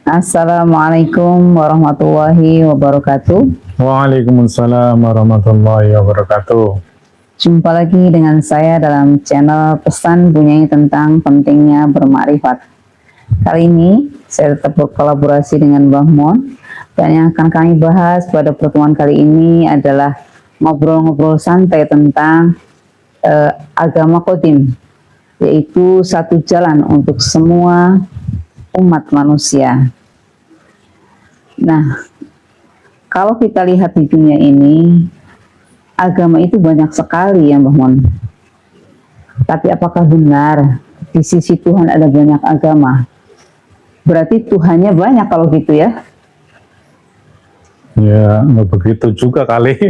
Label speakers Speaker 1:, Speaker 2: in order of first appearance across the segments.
Speaker 1: Assalamualaikum warahmatullahi wabarakatuh.
Speaker 2: Waalaikumsalam warahmatullahi wabarakatuh.
Speaker 1: Jumpa lagi dengan saya dalam channel Pesan Bunyai tentang pentingnya bermakrifat. Kali ini saya tetap berkolaborasi dengan Mbah Mon, dan yang akan kami bahas pada pertemuan kali ini adalah ngobrol-ngobrol santai tentang agama Qadim, yaitu satu jalan untuk semua umat manusia. Nah, kalau kita lihat di dunia ini, agama itu banyak sekali ya Mbah Mon. Tapi apakah benar di sisi Tuhan ada banyak agama? Berarti Tuhannya banyak kalau gitu ya?
Speaker 2: Ya, nggak begitu juga kali.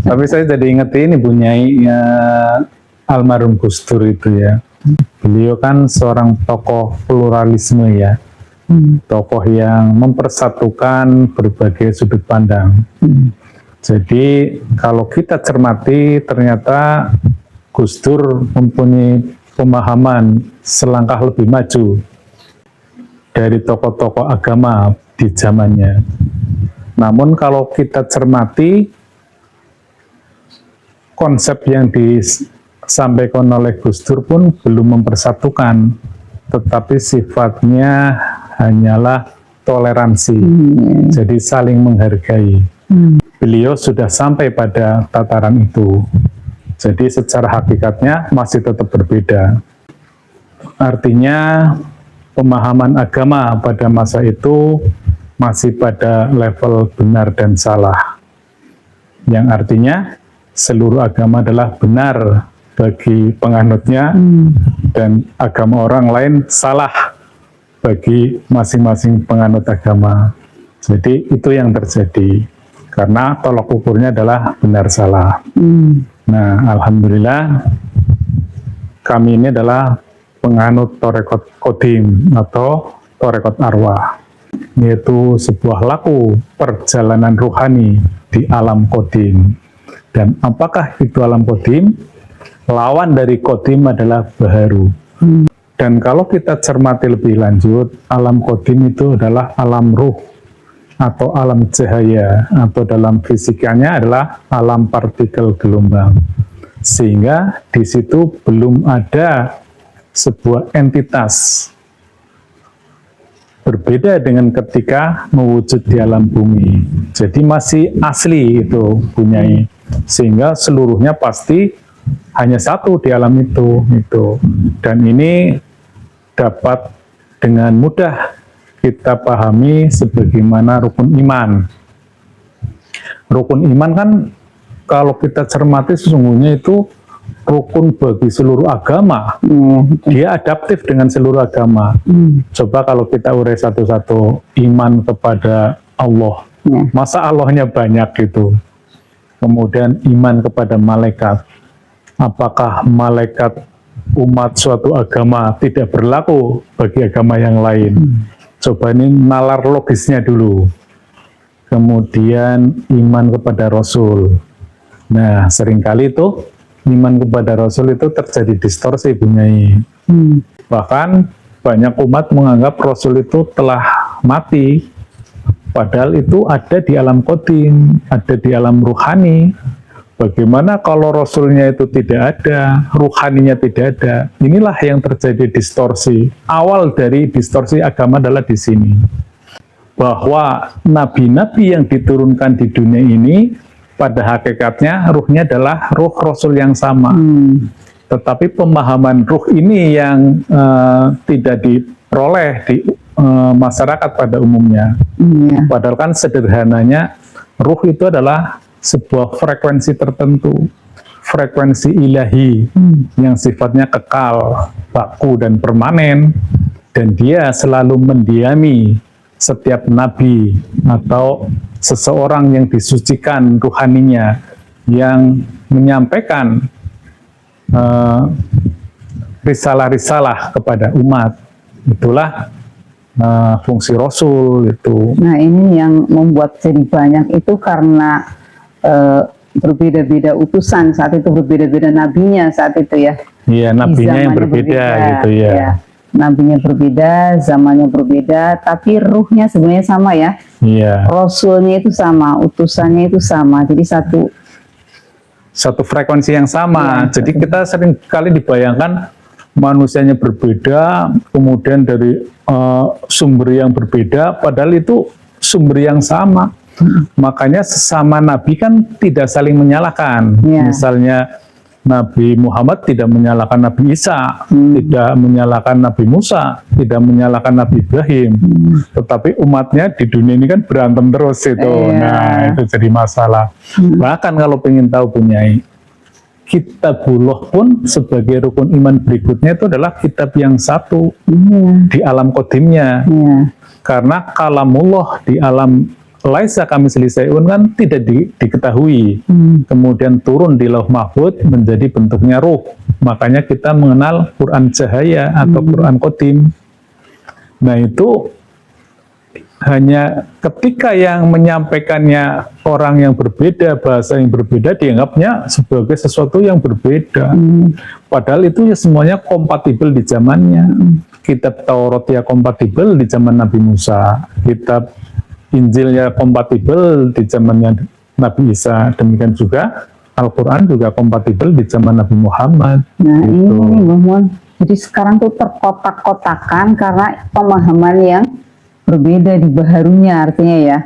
Speaker 2: Tapi saya jadi inget ini Bunyai almarhum Gus Dur itu ya. Beliau kan seorang tokoh pluralisme ya. Tokoh yang mempersatukan berbagai sudut pandang. Jadi kalau kita cermati ternyata Gus Dur mempunyai pemahaman selangkah lebih maju dari tokoh-tokoh agama di zamannya. Namun kalau kita cermati konsep yang disampaikan oleh Gus Dur pun belum mempersatukan, tetapi sifatnya hanyalah toleransi, jadi saling menghargai. Beliau sudah sampai pada tataran itu, jadi secara hakikatnya masih tetap berbeda. Artinya pemahaman agama pada masa itu masih pada level benar dan salah, yang artinya seluruh agama adalah benar bagi penganutnya dan agama orang lain salah bagi masing-masing penganut agama. Jadi itu yang terjadi karena tolak ukurnya adalah benar salah. Nah, alhamdulillah kami ini adalah penganut Torekot Qadim atau Torekot Arwah, yaitu sebuah laku perjalanan ruhani di alam Qadim. Dan apakah itu alam Qadim? Lawan dari Qadim adalah Baharu. Dan kalau kita cermati lebih lanjut, alam Qadim itu adalah alam ruh atau alam cahaya, atau dalam fisikanya adalah alam partikel gelombang. Sehingga di situ belum ada sebuah entitas, berbeda dengan ketika mewujud di alam bumi. Jadi masih asli itu Bunyai, sehingga seluruhnya pasti hanya satu di alam itu. Dan ini dapat dengan mudah kita pahami sebagaimana rukun iman. Rukun iman kan kalau kita cermati sesungguhnya itu rukun bagi seluruh agama. Dia adaptif dengan seluruh agama. Coba kalau kita urai satu-satu, iman kepada Allah. Masa Allahnya banyak gitu. Kemudian iman kepada malaikat. Apakah malaikat umat suatu agama tidak berlaku bagi agama yang lain? Coba ini nalar logisnya dulu. Kemudian iman kepada Rasul. Nah, seringkali itu iman kepada Rasul itu terjadi distorsi Bunyai. Bahkan banyak umat menganggap Rasul itu telah mati, padahal itu ada di alam Qadim, ada di alam ruhani. Bagaimana kalau Rasulnya itu tidak ada, ruhaninya tidak ada? Inilah yang terjadi distorsi. Awal dari distorsi agama adalah di sini. Bahwa nabi-nabi yang diturunkan di dunia ini pada hakikatnya ruhnya adalah ruh Rasul yang sama. Tetapi pemahaman ruh ini yang tidak diperoleh di masyarakat pada umumnya. Padahal kan sederhananya ruh itu adalah sebuah frekuensi tertentu, frekuensi ilahi yang sifatnya kekal, baku dan permanen, dan dia selalu mendiami setiap nabi atau seseorang yang disucikan ruhaninya, yang menyampaikan risalah-risalah kepada umat. Itulah fungsi Rasul itu.
Speaker 1: Nah, ini yang membuat jadi banyak itu karena berbeda-beda utusan saat itu, berbeda-beda nabinya saat itu ya.
Speaker 2: Iya, nabinya yang berbeda gitu ya.
Speaker 1: nabinya berbeda, zamannya berbeda, tapi ruhnya sebenarnya sama ya.
Speaker 2: Iya.
Speaker 1: Rasulnya itu sama, utusannya itu sama. Jadi
Speaker 2: Satu frekuensi yang sama.
Speaker 1: Iya,
Speaker 2: Jadi kita sering kali dibayangkan manusianya berbeda, kemudian dari sumber yang berbeda, padahal itu sumber yang sama. Makanya sesama nabi kan tidak saling menyalahkan.
Speaker 1: Iya.
Speaker 2: Misalnya Nabi Muhammad tidak menyalahkan Nabi Isa, tidak menyalahkan Nabi Musa, tidak menyalahkan Nabi Ibrahim. Tetapi umatnya di dunia ini kan berantem terus itu.
Speaker 1: Iya.
Speaker 2: Nah, itu jadi masalah. Bahkan kalau pengen tahu Bunyai, Kitabullah pun sebagai rukun iman berikutnya itu adalah kitab yang satu di alam kodimnya.
Speaker 1: iya.
Speaker 2: Karena kalamullah di alam laisa kamitslihi syai'un kan tidak diketahui. Kemudian turun di Lauh Mahfuz menjadi bentuknya ruh. Makanya kita mengenal Quran Cahaya atau Quran Qadim. Nah, itu hanya ketika yang menyampaikannya orang yang berbeda, bahasa yang berbeda, dianggapnya sebagai sesuatu yang berbeda. Padahal itu ya semuanya kompatibel di zamannya. Kitab Taurat ya kompatibel di zaman Nabi Musa. Kitab Injilnya kompatibel di zamannya Nabi Isa. Demikian juga Al-Quran juga kompatibel di zaman Nabi Muhammad.
Speaker 1: Nah,
Speaker 2: gitu.
Speaker 1: ini nih Mbah Mun. Jadi sekarang tuh terkotak-kotakan karena pemahaman yang berbeda di baharunya artinya ya.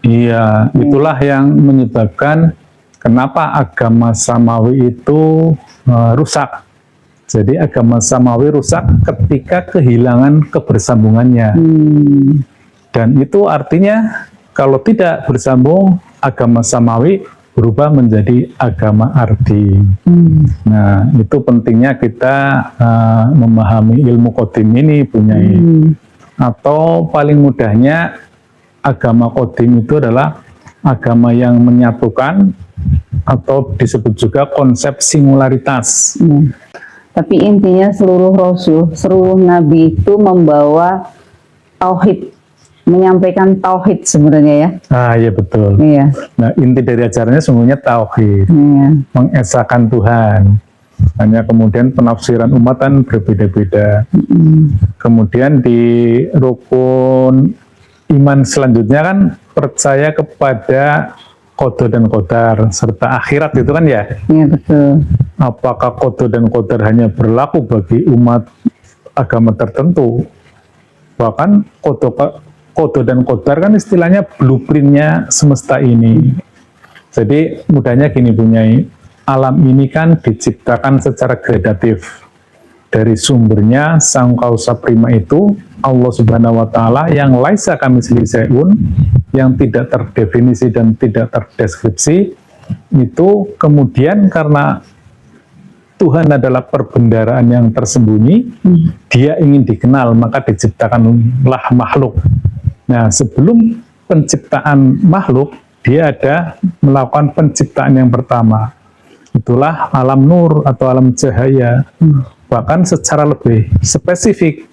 Speaker 2: Iya, itulah yang menyebabkan kenapa agama samawi itu rusak. Jadi agama samawi rusak ketika kehilangan kebersambungannya. Dan itu artinya kalau tidak bersambung, agama samawi berubah menjadi agama ardi. Nah, itu pentingnya kita memahami ilmu qadim ini, Bunyai. Atau paling mudahnya, agama qadim itu adalah agama yang menyatukan atau disebut juga konsep singularitas.
Speaker 1: Tapi intinya seluruh rasul, seluruh nabi itu membawa tauhid, menyampaikan tauhid sebenarnya ya.
Speaker 2: Ah, iya betul.
Speaker 1: Iya.
Speaker 2: Nah, inti dari ajarannya sungguhnya tauhid,
Speaker 1: Iya.
Speaker 2: mengesahkan Tuhan. Hanya kemudian penafsiran umat kan berbeda-beda. Kemudian di rukun iman selanjutnya kan percaya kepada qada dan qadar serta akhirat itu kan ya.
Speaker 1: Iya betul.
Speaker 2: Apakah qada dan qadar hanya berlaku bagi umat agama tertentu? Bahkan qada dan qadar kan istilahnya blueprintnya semesta ini. Jadi mudahnya gini Bunyai, alam ini kan diciptakan secara gradatif. Dari sumbernya sang kausa prima itu Allah Subhanahu wa taala yang laisa kamitslihi syai'un, yang tidak terdefinisi dan tidak terdeskripsi, itu kemudian karena Tuhan adalah perbendaharaan yang tersembunyi, dia ingin dikenal, maka diciptakanlah makhluk. Nah, sebelum penciptaan makhluk, dia ada melakukan penciptaan yang pertama. Itulah alam nur atau alam cahaya. Bahkan secara lebih spesifik,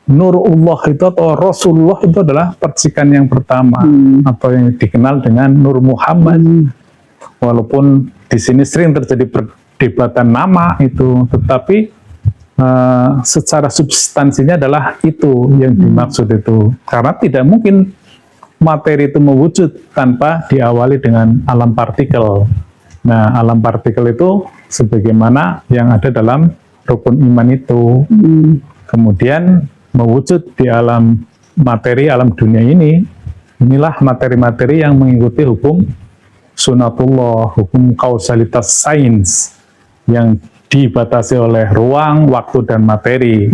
Speaker 2: Nurullah itu atau Rasulullah itu adalah percikan yang pertama, atau yang dikenal dengan Nur Muhammad. Walaupun di sini sering terjadi perdebatan nama itu, tetapi secara substansinya adalah itu yang dimaksud itu. Karena tidak mungkin materi itu mewujud tanpa diawali dengan alam partikel. Nah, alam partikel itu sebagaimana yang ada dalam rukun iman itu. Kemudian mewujud di alam materi, alam dunia ini. Inilah materi-materi yang mengikuti hukum sunatullah, hukum kausalitas sains yang dibatasi oleh ruang, waktu, dan materi.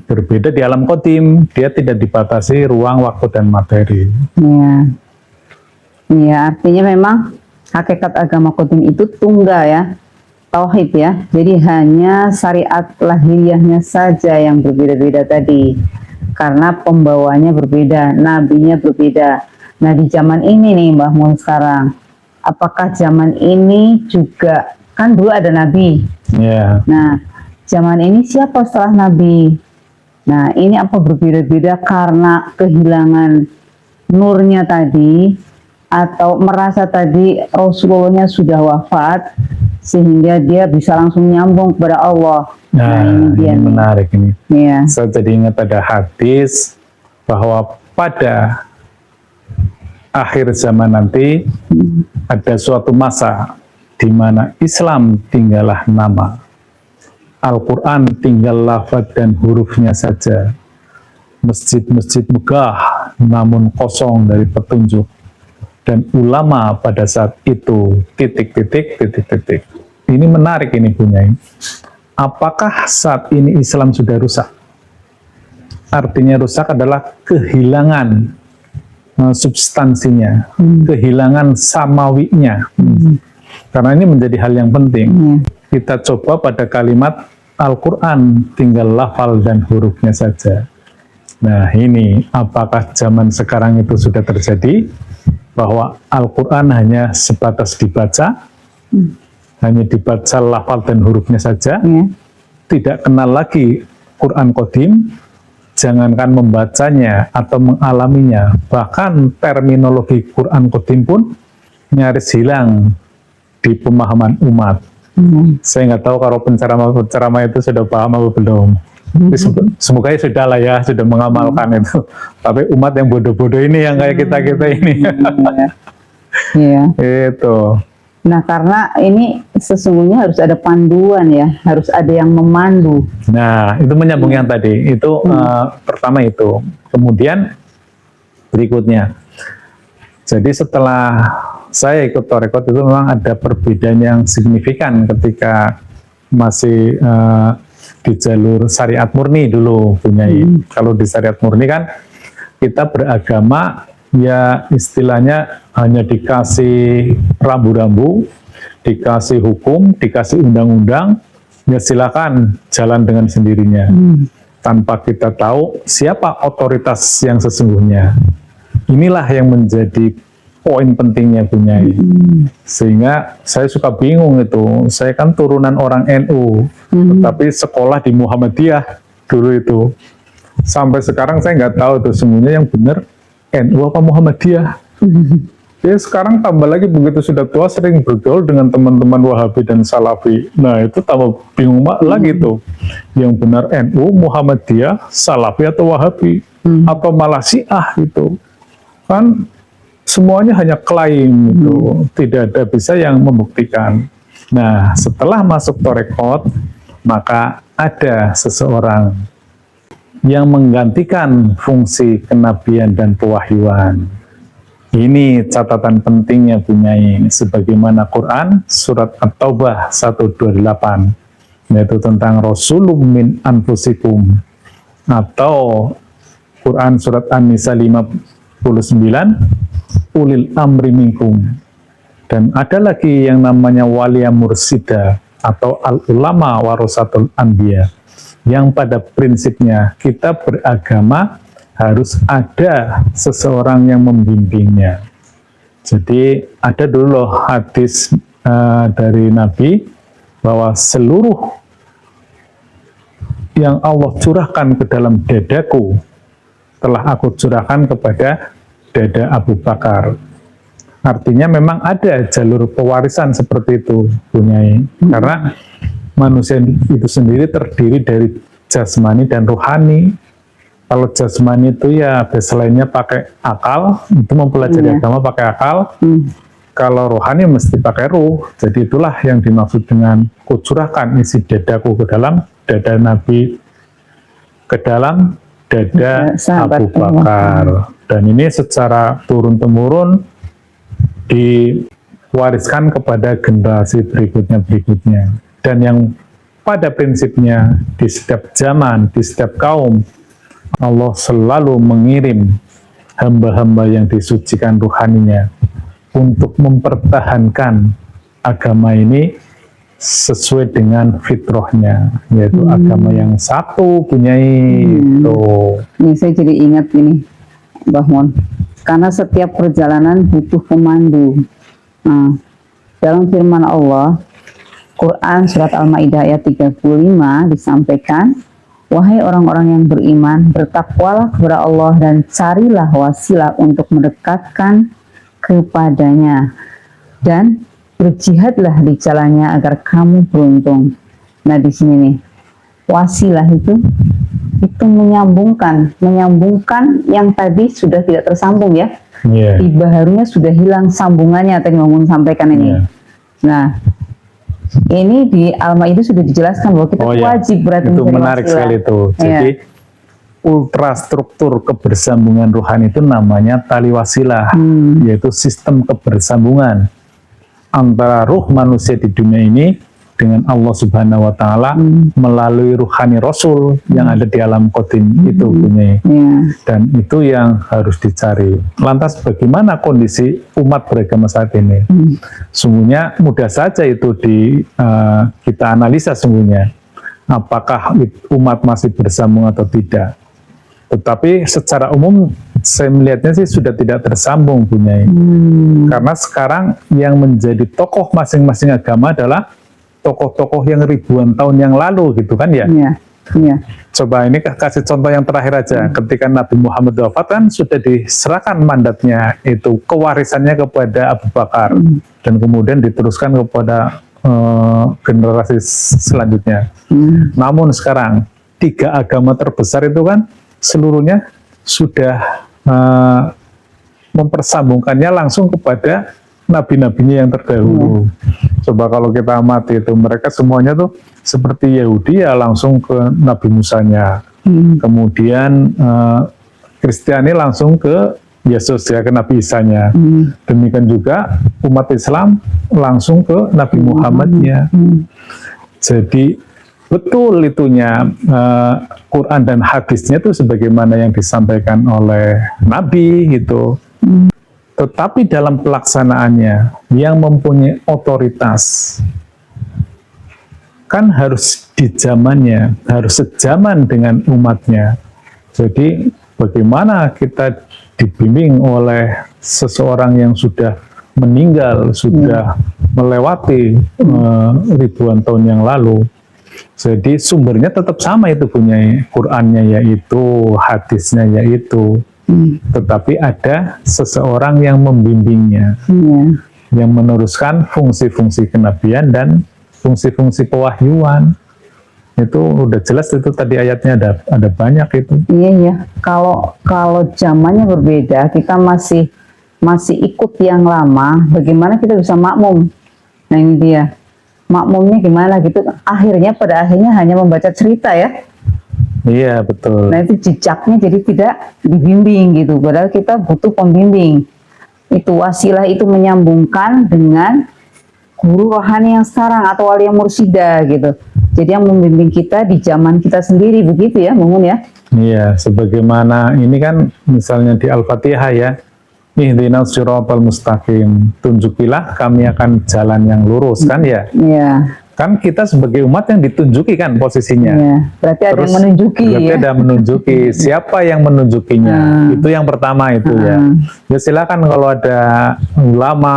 Speaker 2: Berbeda di alam qadim, dia tidak dibatasi ruang, waktu, dan materi.
Speaker 1: Iya. Iya, artinya memang hakikat agama qadim itu tunggal ya, tauhid ya. Jadi hanya syariat lahiriahnya saja yang berbeda-beda tadi. Karena pembawanya berbeda, nabinya berbeda. Nah, di zaman ini nih Mbah Mun sekarang, apakah zaman ini juga, kan dulu ada nabi.
Speaker 2: Yeah.
Speaker 1: Nah, zaman ini siapa setelah nabi? Nah, ini apa berbeda-beda karena kehilangan nurnya tadi, atau merasa tadi Rasulullahnya sudah wafat, sehingga dia bisa langsung nyambung kepada Allah.
Speaker 2: Nah,
Speaker 1: ini dia
Speaker 2: ini
Speaker 1: nih.
Speaker 2: menarik ini.
Speaker 1: Iya.
Speaker 2: Saya jadi ingat ada hadis bahwa pada akhir zaman nanti ada suatu masa di mana Islam tinggallah nama, Al-Quran tinggal lafaz dan hurufnya saja, masjid-masjid megah namun kosong dari petunjuk, dan ulama pada saat itu titik-titik. Ini menarik ini punya. Apakah saat ini Islam sudah rusak? Artinya rusak adalah kehilangan substansinya, kehilangan samawinya. Karena ini menjadi hal yang penting. Kita coba pada kalimat Al-Quran tinggal lafal dan hurufnya saja. Nah ini, apakah zaman sekarang itu sudah terjadi? Bahwa Al-Quran hanya sebatas dibaca, hanya dibaca lafal dan hurufnya saja, tidak kenal lagi Quran Qadim, jangankan membacanya atau mengalaminya, bahkan terminologi Quran Qadim pun nyaris hilang di pemahaman umat. Saya nggak tahu kalau penceramah itu sudah paham atau belum. Semoga sudah lah ya, sudah mengamalkan itu. Tapi umat yang bodoh-bodoh ini yang kayak kita ini.
Speaker 1: Iya.
Speaker 2: Itu.
Speaker 1: Nah, karena ini sesungguhnya harus ada panduan ya, harus ada yang memandu.
Speaker 2: Nah, itu menyambung yang tadi. Itu pertama itu. Kemudian berikutnya. Jadi setelah saya ikut Torekot itu memang ada perbedaan yang signifikan ketika masih di jalur syariat murni dulu punya. Kalau di syariat murni kan kita beragama ya istilahnya hanya dikasih rambu-rambu, dikasih hukum, dikasih undang-undang, ya silakan jalan dengan sendirinya. Tanpa kita tahu siapa otoritas yang sesungguhnya. Inilah yang menjadi poin pentingnya punya. Sehingga saya suka bingung itu. Saya kan turunan orang NU, tetapi sekolah di Muhammadiyah dulu itu. Sampai sekarang saya nggak tahu tuh semuanya yang benar NU apa Muhammadiyah. Ya sekarang tambah lagi begitu sudah tua sering bergaul dengan teman-teman Wahabi dan Salafi. Nah itu tambah bingung lagi tuh. Yang benar NU, Muhammadiyah, Salafi atau Wahabi, atau malah Syiah itu. Kan semuanya hanya klaim itu, tidak ada bisa yang membuktikan. Nah setelah masuk Torekot, maka ada seseorang yang menggantikan fungsi kenabian dan pewahyuan. Ini catatan pentingnya punyai, sebagaimana Quran surat At-Taubah 128, yaitu tentang Rasulun min anfusikum, atau Quran surat An-Nisa 59, ulil amri minkum. Dan ada lagi yang namanya waliya mursida atau al-ulama warasatul anbiya, yang pada prinsipnya kita beragama harus ada seseorang yang membimbingnya. Jadi ada dulu hadis dari Nabi bahwa seluruh yang Allah curahkan ke dalam dadaku telah aku curahkan kepada dada Abu Bakar. Artinya memang ada jalur pewarisan seperti itu punyai. Karena manusia itu sendiri terdiri dari jasmani dan rohani. Kalau jasmani itu ya baseline-nya pakai akal, itu mempelajari agama pakai akal. Kalau rohani mesti pakai ruh. Jadi itulah yang dimaksud dengan kucurahkan isi dadaku ke dalam dada Nabi, ke dalam dada Abu Bakar. Dan ini secara turun-temurun diwariskan kepada generasi berikutnya. Dan yang pada prinsipnya di setiap zaman, di setiap kaum, Allah selalu mengirim hamba-hamba yang disucikan ruhaninya untuk mempertahankan agama ini sesuai dengan fitrahnya, yaitu agama yang satu punyai.
Speaker 1: Ini saya jadi ingat ini, Mbah Mon, karena setiap perjalanan butuh pemandu. Nah, dalam firman Allah, Quran surat Al-Maidah ayat 35 disampaikan, wahai orang-orang yang beriman, bertakwalah kepada Allah dan carilah wasilah untuk mendekatkan kepadanya. Dan berjihadlah di jalannya agar kamu beruntung. Nah di sini nih, wasilah itu menyambungkan yang tadi sudah tidak tersambung ya.
Speaker 2: Iya.
Speaker 1: Tiba harunya sudah hilang sambungannya, tadi ngomong sampaikan ini.
Speaker 2: Iya.
Speaker 1: Nah, ini di Alma itu sudah dijelaskan bahwa kita
Speaker 2: iya.
Speaker 1: wajib berarti
Speaker 2: itu
Speaker 1: mencari
Speaker 2: menarik
Speaker 1: wasilah.
Speaker 2: sekali itu.
Speaker 1: Iya.
Speaker 2: Jadi ultrastruktur kebersambungan rohani itu namanya tali wasilah, yaitu sistem kebersambungan antara ruh manusia di dunia ini dengan Allah Subhanahu wa Ta'ala melalui ruhani Rasul yang ada di alam qadim itu punya. Dan itu yang harus dicari. Lantas bagaimana kondisi umat beragama saat ini? Sungguhnya mudah saja itu kita analisa sungguhnya. Apakah umat masih bersambung atau tidak? Tetapi secara umum saya melihatnya sih sudah tidak tersambung punya. Karena sekarang yang menjadi tokoh masing-masing agama adalah tokoh-tokoh yang ribuan tahun yang lalu gitu kan ya. Coba ini kasih contoh yang terakhir aja. Ketika Nabi Muhammad wafat kan sudah diserahkan mandatnya itu, kewarisannya kepada Abu Bakar dan kemudian diteruskan kepada generasi selanjutnya. Namun sekarang 3 agama terbesar itu kan seluruhnya sudah mempersambungkannya langsung kepada nabi-nabinya yang terdahulu. Coba kalau kita amati itu, mereka semuanya tuh seperti Yahudi ya langsung ke Nabi Musanya. Kemudian Kristiani langsung ke Yesus ya, ke Nabi Isanya. Demikian juga umat Islam langsung ke Nabi Muhammadnya. Jadi betul itunya Quran dan hadisnya itu sebagaimana yang disampaikan oleh Nabi gitu. Tetapi dalam pelaksanaannya yang mempunyai otoritas kan harus di zamannya, harus sejaman dengan umatnya. Jadi bagaimana kita dibimbing oleh seseorang yang sudah meninggal, sudah melewati ribuan tahun yang lalu. Jadi sumbernya tetap sama itu punya, Qur'annya yaitu, hadisnya yaitu, tetapi ada seseorang yang membimbingnya, yang meneruskan fungsi-fungsi kenabian dan fungsi-fungsi pewahyuan. Itu udah jelas itu tadi ayatnya ada banyak itu.
Speaker 1: Iya. Kalau zamannya berbeda, kita masih ikut yang lama, bagaimana kita bisa makmum? Nah ini dia. Makmumnya gimana gitu, pada akhirnya hanya membaca cerita ya.
Speaker 2: Iya betul.
Speaker 1: Nah itu jejaknya jadi tidak dibimbing gitu, padahal kita butuh pembimbing. Itu wasilah itu menyambungkan dengan guru rohani yang sekarang atau wali yang mursyida gitu. Jadi yang membimbing kita di zaman kita sendiri begitu ya, Mumun ya.
Speaker 2: Iya, sebagaimana ini kan misalnya di Al-Fatihah ya. Ihdinas siratal mustaqim, tunjukilah kami akan jalan yang lurus kan ya. Iya. Kan kita sebagai umat yang ditunjuki kan posisinya. Iya.
Speaker 1: Berarti ada yang menunjuki.
Speaker 2: Berarti ada menunjuki. Siapa yang menunjukinya? Itu yang pertama itu ya. Ya silakan kalau ada ulama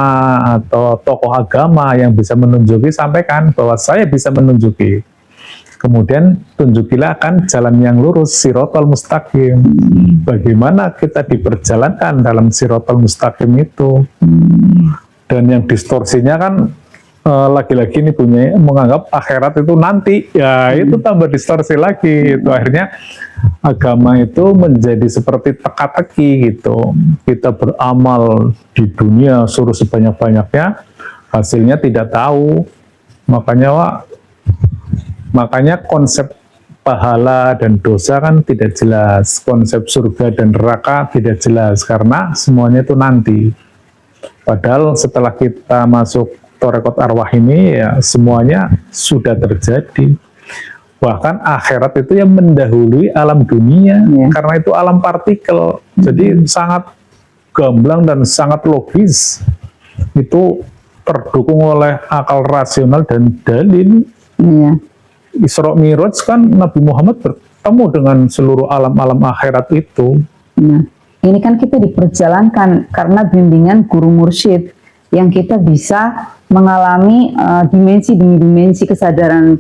Speaker 2: atau tokoh agama yang bisa menunjuki, sampaikan bahwa saya bisa menunjuki. Kemudian tunjukilah akan jalan yang lurus, sirotol mustaqim. Bagaimana kita diperjalankan dalam sirotol mustaqim itu. Dan yang distorsinya kan lagi-lagi ini punya menganggap akhirat itu nanti. Ya itu tambah distorsi lagi. Itu akhirnya agama itu menjadi seperti teka-teki gitu. Kita beramal di dunia suruh sebanyak-banyaknya, hasilnya tidak tahu. Makanya konsep pahala dan dosa kan tidak jelas, konsep surga dan neraka tidak jelas karena semuanya itu nanti. Padahal setelah kita masuk Torekot Arwah ini ya semuanya sudah terjadi. Bahkan akhirat itu yang mendahului alam dunia karena itu alam partikel. Jadi sangat gamblang dan sangat logis. Itu terdukung oleh akal rasional dan dalil. Isra Mi'raj kan Nabi Muhammad bertemu dengan seluruh alam-alam akhirat itu.
Speaker 1: Nah, ini kan kita diperjalankan karena bimbingan guru mursyid yang kita bisa mengalami dimensi demi dimensi kesadaran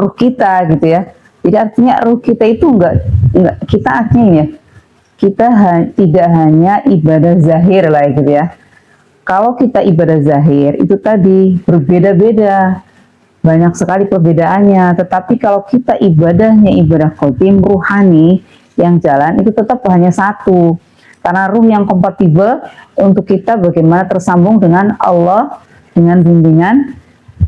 Speaker 1: ruh kita gitu ya. Jadi artinya ruh kita itu enggak kita artinya ya. Kita tidak hanya ibadah zahir lah gitu ya. Kalau kita ibadah zahir itu tadi berbeda-beda, banyak sekali perbedaannya. Tetapi kalau kita ibadahnya ibadah qadim ruhani yang jalan itu tetap hanya satu. Karena ruh yang kompatibel untuk kita bagaimana tersambung dengan Allah dengan bimbingan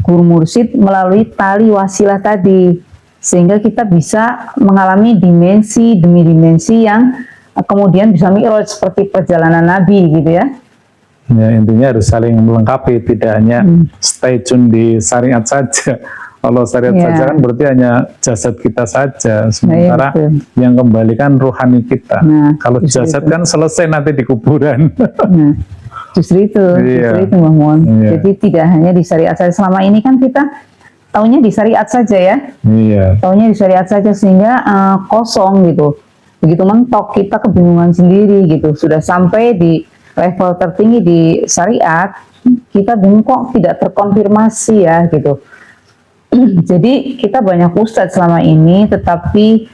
Speaker 1: guru mursyid melalui tali wasilah tadi, sehingga kita bisa mengalami dimensi demi dimensi yang kemudian bisa mi'raj seperti perjalanan Nabi gitu ya.
Speaker 2: Ya, intinya harus saling melengkapi, tidak hanya stay tune di syariat saja. Kalau syariat saja kan berarti hanya jasad kita saja, sementara yang kembalikan rohani kita. Kalau jasad kan selesai nanti di kuburan.
Speaker 1: Justru itu Mbak Mon. Jadi tidak hanya di syariat saja. Selama ini kan kita taunya di syariat saja ya. Taunya di syariat saja sehingga kosong gitu. Begitu mentok kita kebingungan sendiri gitu. Sudah sampai di level tertinggi di syariat, kita bingung kok tidak terkonfirmasi ya gitu. Jadi kita banyak ustadz selama ini, tetapi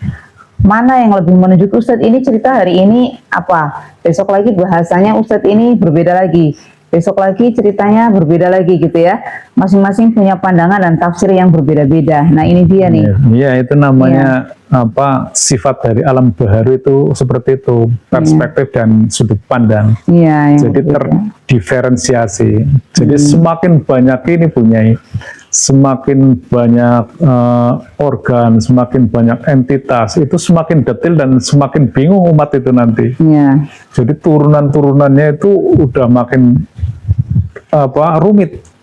Speaker 1: mana yang lebih menuju ke ustadz ini cerita hari ini apa, besok lagi bahasanya ustadz ini berbeda lagi, besok lagi ceritanya berbeda lagi gitu ya. Masing-masing punya pandangan dan tafsir yang berbeda-beda. Nah ini dia nih.
Speaker 2: Iya, itu namanya apa, sifat dari alam baharu itu seperti itu, perspektif dan sudut pandang. Jadi terdiferensiasi. Jadi semakin banyak ini punyai, semakin banyak organ, semakin banyak entitas, itu semakin detail dan semakin bingung umat itu nanti. Jadi turunan-turunannya itu udah makin rumit.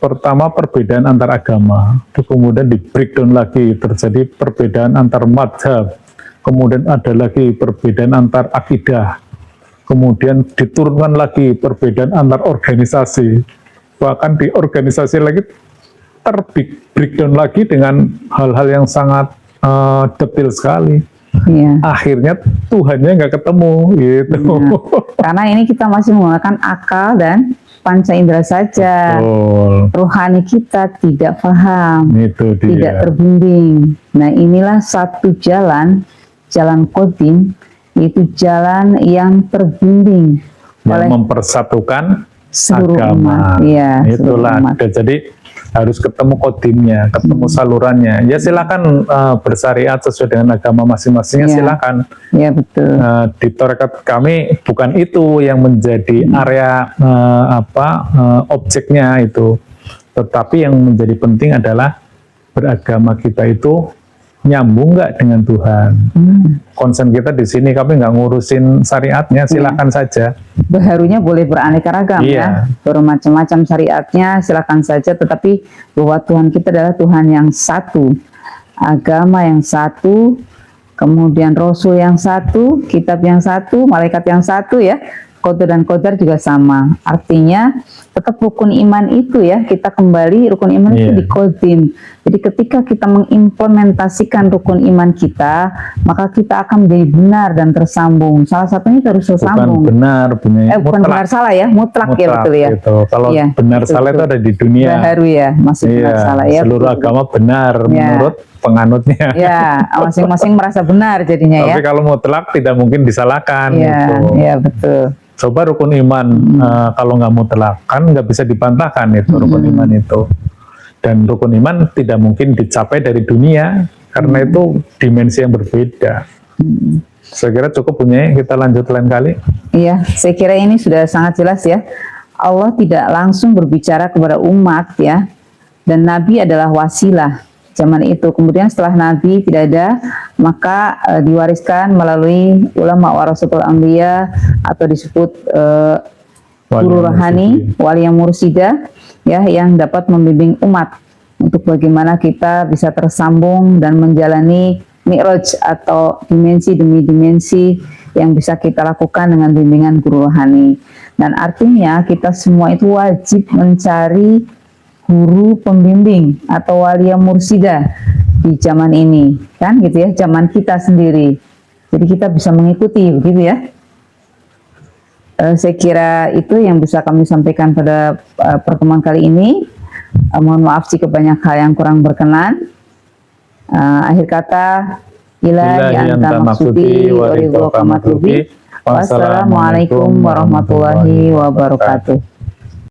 Speaker 2: Pertama perbedaan antar agama, kemudian di breakdown lagi terjadi perbedaan antar madhab, kemudian ada lagi perbedaan antar akidah, kemudian diturunkan lagi perbedaan antar organisasi, bahkan di organisasi lagi breakdown lagi dengan hal-hal yang sangat detail sekali. Akhirnya Tuhannya nggak ketemu gitu.
Speaker 1: Karena ini kita masih menggunakan akal dan panca indera saja. Rohani kita tidak paham, tidak terbimbing. Nah inilah satu jalan qadim, yaitu jalan yang terbimbing oleh
Speaker 2: mempersatukan
Speaker 1: seluruh
Speaker 2: agama. Itulah. Jadi harus ketemu kodimnya, ketemu salurannya. Ya silakan bersyariat sesuai dengan agama masing-masingnya, silakan.
Speaker 1: Betul.
Speaker 2: Di tarekat kami bukan itu yang menjadi area objeknya itu, tetapi yang menjadi penting adalah beragama kita itu nyambung nggak dengan Tuhan. Concern kita di sini, kami nggak ngurusin syariatnya, silakan saja.
Speaker 1: Baharunya boleh beraneka ragam ya, bermacam-macam syariatnya, silakan saja. Tetapi bahwa Tuhan kita adalah Tuhan yang satu, agama yang satu, kemudian Rasul yang satu, kitab yang satu, malaikat yang satu ya. Qadar dan qadar juga sama. Artinya tetap rukun iman itu ya, kita kembali rukun iman itu di qadim. Jadi ketika kita mengimplementasikan rukun iman kita, maka kita akan menjadi benar dan tersambung. Salah satunya harus tersambung.
Speaker 2: Bukan
Speaker 1: benar salah ya, mutlak ya, betul ya.
Speaker 2: Gitu. Kalau benar salah itu ada di dunia.
Speaker 1: Baharu ya, masih benar salah ya.
Speaker 2: Seluruh agama benar menurut penganutnya.
Speaker 1: Masing-masing merasa benar jadinya ya.
Speaker 2: Tapi kalau mutlak tidak mungkin disalahkan.
Speaker 1: Betul.
Speaker 2: Coba rukun iman, kalau nggak mutlak kan nggak bisa dibantahkan itu rukun iman itu. Dan rukun iman tidak mungkin dicapai dari dunia, karena itu dimensi yang berbeda. Saya kira cukup punya, kita lanjut lain kali. Iya,
Speaker 1: saya kira ini sudah sangat jelas ya. Allah tidak langsung berbicara kepada umat ya, dan Nabi adalah wasilah zaman itu. Kemudian setelah Nabi tidak ada, maka diwariskan melalui ulama warasatul anbiya, atau disebut guru rohani, wali yang mursida ya, yang dapat membimbing umat untuk bagaimana kita bisa tersambung dan menjalani mi'raj atau dimensi demi dimensi yang bisa kita lakukan dengan bimbingan guru rohani. Dan artinya kita semua itu wajib mencari guru pembimbing atau wali yang mursida di zaman ini, kan gitu ya, zaman kita sendiri. Jadi kita bisa mengikuti begitu ya. Saya kira itu yang bisa kami sampaikan pada pertemuan kali ini. Mohon maaf jika banyak hal yang kurang berkenan. Akhir kata, ilahi anta maksudi wa ridhoka matlubi. Wassalamualaikum warahmatullahi wabarakatuh.